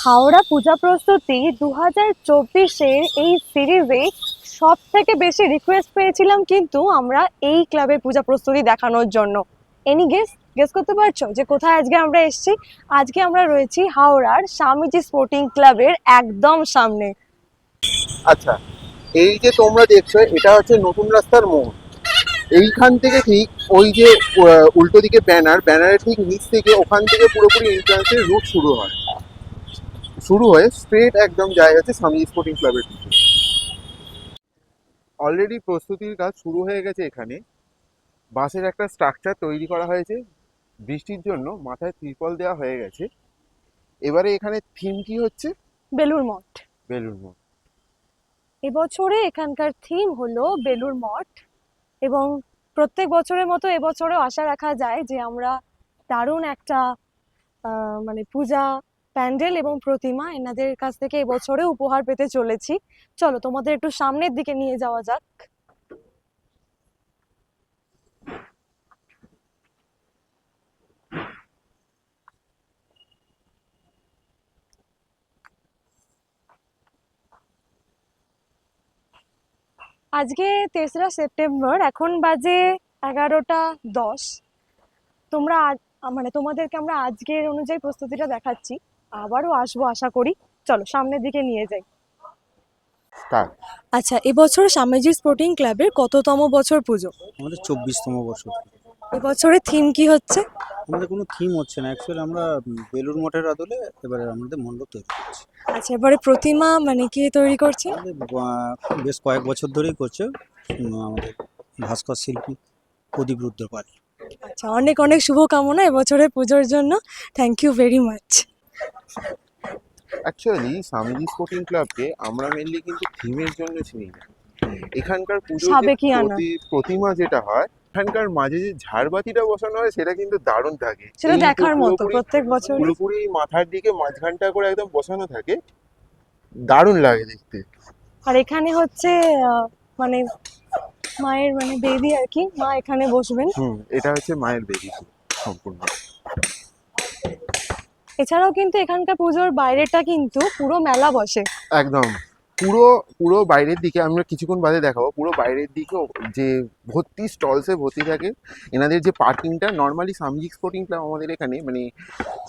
হাওড়া পূজা প্রস্তুতি 2024-এর এই সিরিজে সব থেকে বেশি রিকোয়েস্ট পেয়েছিলাম কিন্তু আমরা এই ক্লাবে পূজা প্রস্তুতি দেখানোর জন্য। এনি গেস গেস করতে পারছো যে কোথায় আজকে আমরা এসেছি? আজকে আমরা রয়েছি হাওড়ার স্বামীজি স্পোর্টিং ক্লাবের একদম সামনে। আচ্ছা, এই যে তোমরা দেখছো এটা হচ্ছে নতুন রাস্তার মোড়। এইখান থেকে ঠিক ওই যে উল্টো দিকে ব্যানারের ঠিক নিচ থেকে ওখান থেকে পুরোপুরি এন্ট্রান্সের রুট শুরু হয়ে স্ট্রেট একদম যায় হচ্ছে স্বামী স্পোর্টিং ক্লাবের দিকে। অলরেডি প্রস্তুতির কাজ শুরু হয়ে গেছে। এখানে বাঁশের একটা স্ট্রাকচার তৈরি করা হয়েছে, বৃষ্টির জন্য মাথায় ত্রিপল দেওয়া হয়ে গেছে। এবারে এখানে থিম কি হচ্ছে? বেলুড় মঠ। বেলুড় মঠ। এবছরে এখানকার থিম হলো বেলুড় মঠ এবং প্রত্যেক বছরের মতো এবছরেও আশা রাখা যায় যে আমরা দারুণ একটা মানে পূজা প্যান্ডেল এবং প্রতিমা এনাদের কাছ থেকে এবছরে উপহার পেতে চলেছি। চলো তোমাদের একটু সামনের দিকে নিয়ে যাওয়া যাক। আজকে 3রা সেপ্টেম্বর, এখন বাজে 11টা 10। তোমরা মানে তোমাদেরকে আমরা আজকের অনুযায়ী প্রস্তুতিটা দেখাচ্ছি, আবারও আসবো আশা করি। চলো সামনের দিকে নিয়ে যাই। স্টার্ট। আচ্ছা, এবছর স্বামীজি স্পোর্টিং ক্লাবের কততম বছর পুজো? আমাদের 24তম বছর। এবছরের থিম কি হচ্ছে? আমাদের কোনো থিম হচ্ছে না, অ্যাকচুয়ালি আমরা বেলুড় মঠের আদলে এবারে আমাদের মণ্ডপ তৈরি করছি। আচ্ছা, এবারে প্রতিমা মানে কি তৈরি করছে? আমাদের বেশ কয়েক বছর ধরেই করছে আমাদের ভাস্কর শিল্পী প্রদীপ রুদ্রপাল। আচ্ছা, অনেক অনেক শুভকামনা এবছরের পুজোর জন্য। Thank you very much. Actually Swamiji sporting ক্লাবকে আমরা মেনলি কিন্তু থিমের জন্য চিনি না। এখানকার পুজোর যে সাবেকিয়ানা। প্রতিমা যেটা হয়, এখানকার মাঝে যে ঝাড়বাতিটা বসানো হয় সেটা কিন্তু দারুণ থাকে। সেটা এই তো দেখার মতো পুরোপুরি প্রত্যেক বছর। পুরোপুরি মাথার দিকে মাঝখানটা করে একদম বসানো থাকে, দারুণ লাগে দেখতে। আর এখানে হচ্ছে মানে মায়ের মানে বেদি আর কি, মা এখানে বসবেন। এটা হচ্ছে মায়ের বেদি সম্পূর্ণ। এছাড়াও কিন্তু এখানকার পুজোর বাইরেটা কিন্তু পুরো মেলা বসে। একদম পুরো পুরো বাইরের দিকে আমরা কিছুক্ষণ বাদে দেখাবো। পুরো বাইরের দিকে যে ভর্তি স্টলসে ভর্তি থাকে। এনাদের যে পার্কিংটা নর্মালি স্বামীজি স্পোর্টিং ক্লাব আমাদের এখানে মানে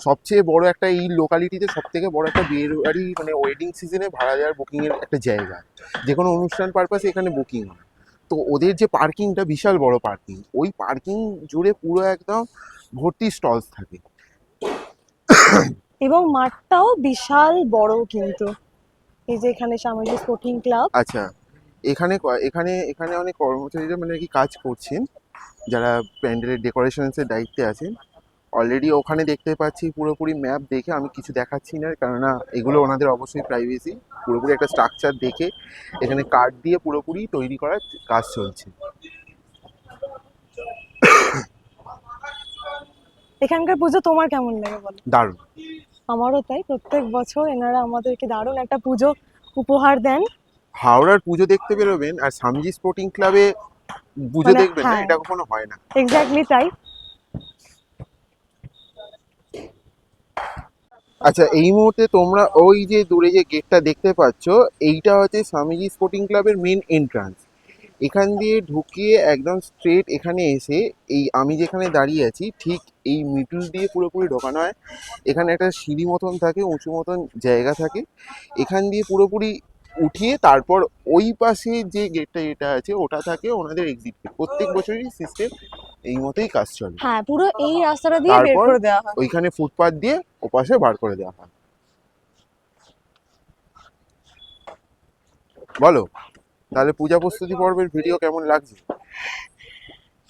সবচেয়ে বড় একটা, এই লোকালিটিতে সব থেকে বড় একটা বিয়ের বাড়ি মানে ওয়েডিং সিজনে ভাড়া দেওয়ার বুকিংয়ের একটা জায়গা। যে কোনো অনুষ্ঠান পারপাসে এখানে বুকিং হয়। তো ওদের যে পার্কিংটা বিশাল বড় পার্কিং, ওই পার্কিং জুড়ে পুরো একদম ভর্তি স্টলস থাকে এবং মাঠটাও বিশাল বড় কিন্তু। এই যে এখানে স্বামীজি স্পোর্টিং ক্লাব। আচ্ছা, এখানে এখানে এখানে অনেক কর্মচারীরা মানে কি কাজ করছেন, যারা প্যান্ডেলের ডেকোরেশনসের দায়িত্বে আছেন। অলরেডি ওখানে দেখতে পাচ্ছি পুরোপুরি ম্যাপ দেখে আমি কিছু দেখাচ্ছি না, কেননা এগুলো ওনাদের অবশ্যই প্রাইভেসি। পুরোপুরি একটা স্ট্রাকচার দেখে এখানে কাঠ দিয়ে পুরোপুরি তৈরি করার কাজ চলছে। এখানকার পুজো তোমার কেমন লাগে বলো? দারুণ। আমারও তাই, প্রত্যেক বছর এনারা আমাদেরকে দারুণ একটা পুজো উপহার দেন। হাওড়ার পুজো দেখতে বেরোবেন আর স্বামীজি স্পোর্টিং ক্লাবে পুজো মানে দেখবেন না, হ্যাঁ, এটা কখনো হয় না। এক্স্যাক্টলি তাই। আচ্ছা, এই মুহূর্তে তোমরা ওই যে দূরে যে গেটটা দেখতে পাচ্ছ, এইটা হচ্ছে স্বামীজি স্পোর্টিং ক্লাবের মেন এন্ট্রান্স। এখান দিয়ে ঢুকিয়ে একদম স্ট্রেট এখানে এসে এই আমি যেখানে দাঁড়িয়ে আছি ঠিক এই মিডল দিয়ে পুরোপুরি ঢোকানো হয়। এখানে একটা সিঁড়ি মতন থাকে, উঁচু মতন জায়গা থাকে, এখান দিয়ে পুরোপুরি উঠিয়ে তারপর ওই পাশে যে গেটটা যেটা আছে ওটা থাকে ওনাদের এক্সিট গেট। প্রত্যেক বছরই সিস্টেম এই মতোই কাজ চলে। হ্যাঁ, পুরো এই রাস্তাটা দিয়ে বের তারপর করে দেওয়া হয়। ওইখানে ফুটপাথ দিয়ে ওপাশে বার করে দেওয়া হয়। বলো তাহলে পূজা প্রস্তুতি পর্বের ভিডিও কেমন লাগছে?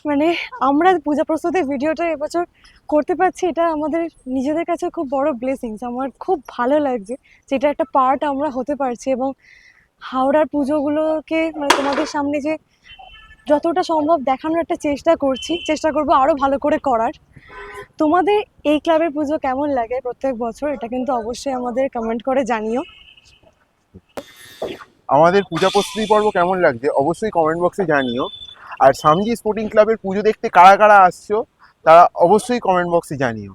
মানে আমরা পূজা প্রস্তুতির ভিডিওটা এবছর করতে পারছি, এটা আমাদের নিজেদের কাছে খুব বড় ব্লেসিংস। আমার খুব ভালো লাগছে যেটা একটা পার্ট আমরা হতে পারছি এবং হাওড়ার পুজোগুলোকে মানে তোমাদের সামনে যে যতটা সম্ভব দেখানোর একটা চেষ্টা করবো আরো ভালো করে করার। তোমাদের এই ক্লাবের পুজো কেমন লাগে প্রত্যেক বছর, এটা কিন্তু অবশ্যই আমাদের কমেন্ট করে জানিও। আমাদের পূজা প্রস্তুতি পর্ব কেমন লাগছে অবশ্যই কমেন্ট বক্সে জানিও। আর স্বামীজি স্পোর্টিং ক্লাবের পুজো দেখতে কারা কারা আসছো তারা অবশ্যই কমেন্ট বক্সে জানিও।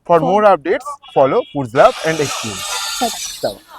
For more updates follow foods love and experience. Tata. চলো।